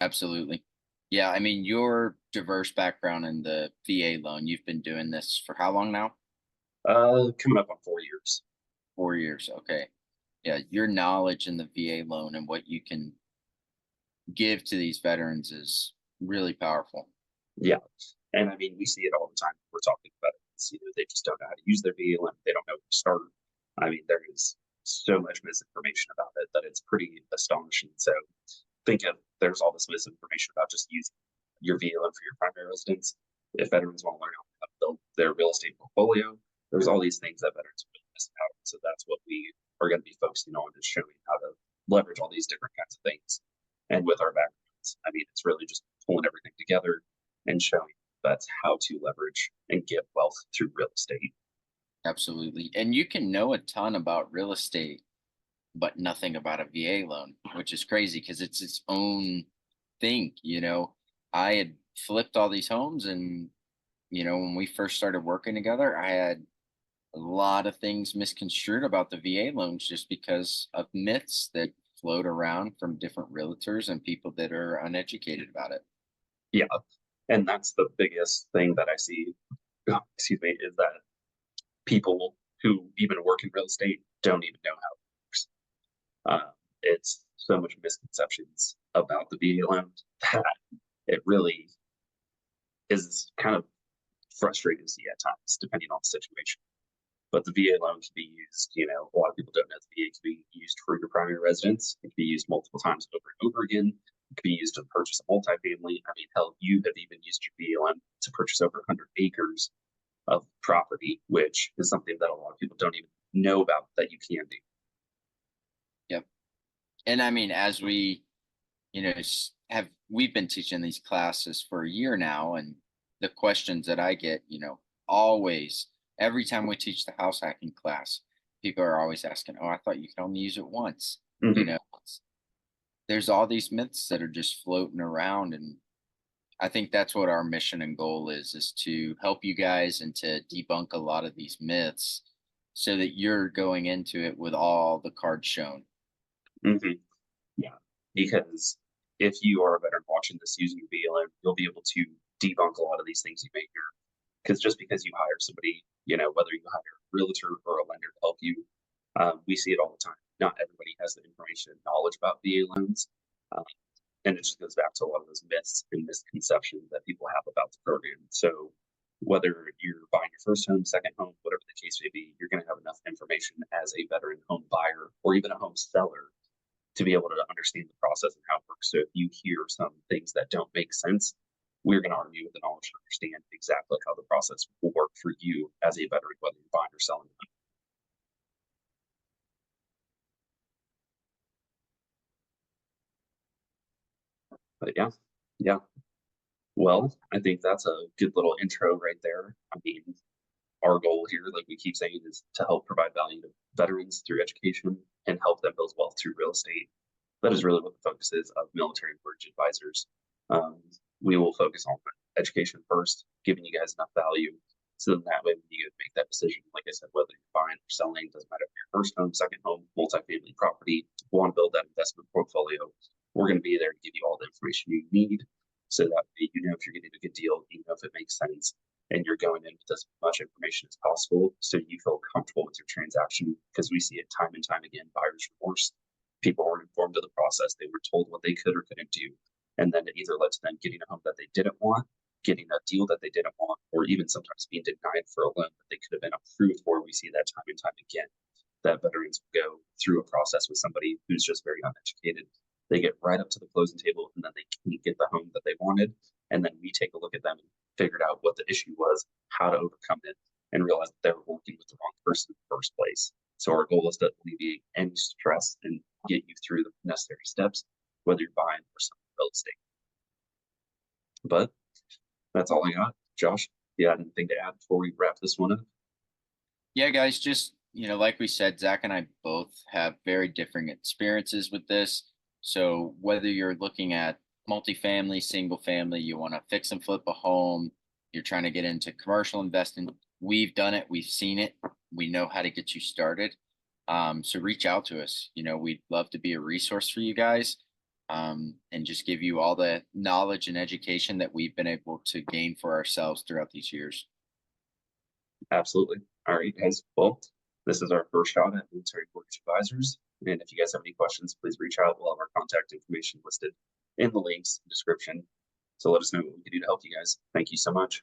Absolutely. Yeah, I mean, your diverse background in the VA loan, you've been doing this for how long now? Coming up on 4 years. 4 years. Okay. Yeah, your knowledge in the VA loan and what you can give to these veterans is really powerful. Yeah. And I mean, we see it all the time. We're talking about it. They just don't know how to use their VLM. They don't know where to start. I mean, there is so much misinformation about it that it's pretty astonishing. So think of there's all this misinformation about just using your VLM for your primary residence. If veterans want to learn how to build their real estate portfolio, there's all these things that veterans are really missing out on. So that's what we are going to be focusing on, is showing how to leverage all these different kinds of things. And with our backgrounds, I mean, it's really just pulling everything together and showing that's how to leverage and get wealth through real estate. Absolutely. And you can know a ton about real estate, but nothing about a VA loan, which is crazy because it's its own thing. I had flipped all these homes, and, when we first started working together, I had a lot of things misconstrued about the VA loans just because of myths that float around from different realtors and people that are uneducated about it. Yeah. And that's the biggest thing that I see, excuse me, is that people who even work in real estate don't even know how it works. It's so much misconceptions about the VA loan that it really is kind of frustrating to see at times, depending on the situation. But the VA loan can be used, a lot of people don't know the VA can be used for your primary residence. It can be used multiple times over and over again. It can be used to purchase a multifamily. I mean, hell, you have even used your VA loan to purchase over 100 acres of property, which is something that a lot of people don't even know about that you can do. Yep. And I mean, as we, we've been teaching these classes for a year now, and the questions that I get, always, every time we teach the house hacking class, people are always asking, "Oh, I thought you could only use it once." You Mm-hmm. know, there's all these myths that are just floating around, and I think that's what our mission and goal is to help you guys and to debunk a lot of these myths so that you're going into it with all the cards shown. Mm-hmm. Yeah, because if you are a veteran watching this using VLM, you'll be able to debunk a lot of these things you may hear. Because just because you hire somebody, whether you hire a realtor or a lender to help you, we see it all the time. Not everybody has the information and knowledge about VA loans. Um, and it just goes back to a lot of those myths and misconceptions that people have about the program. So whether you're buying your first home, second home, whatever the case may be, you're going to have enough information as a veteran home buyer or even a home seller to be able to understand the process and how it works. So if you hear some things that don't make sense, we're going to argue with the knowledge to understand exactly how the process will work for you as a veteran, whether you're buying or selling. But yeah, yeah. Well, I think that's a good little intro right there. I mean, our goal here, like we keep saying, is to help provide value to veterans through education and help them build wealth through real estate. That is really what the focus is of Military Mortgage Advisors. Um, we will focus on education first, giving you guys enough value so then that way when you make that decision, like I said, whether you're buying or selling, doesn't matter if you're first home, second home, multifamily property, want to build that investment portfolio, we're going to be there to give you all the information you need so that you know if you're getting a good deal, you know if it makes sense, and you're going in with as much information as possible so you feel comfortable with your transaction, because we see it time and time again, buyer's remorse. People weren't informed of the process. They were told what they could or couldn't do. And then it either led to them getting a home that they didn't want, getting a deal that they didn't want, or even sometimes being denied for a loan that they could have been approved for. We see that time and time again, that veterans go through a process with somebody who's just very uneducated. They get right up to the closing table and then they can't get the home that they wanted. And then we take a look at them and figured out what the issue was, how to overcome it, and realize that they were working with the wrong person in the first place. So our goal is to alleviate any stress and get you through the necessary steps, whether you're buying or selling real estate. But that's all I got. Josh, you had anything to add before we wrap this one up? Yeah, guys, just, like we said, Zach and I both have very different experiences with this. So whether you're looking at multifamily, single family, you want to fix and flip a home, you're trying to get into commercial investing, we've done it, we've seen it, we know how to get you started. So reach out to us. We'd love to be a resource for you guys. and just give you all the knowledge and education that we've been able to gain for ourselves throughout these years. Absolutely. All right, guys. Well, this is our first shot at Military Mortgage Advisors. And if you guys have any questions, please reach out. We'll have our contact information listed in the links description. So let us know what we can do to help you guys. Thank you so much.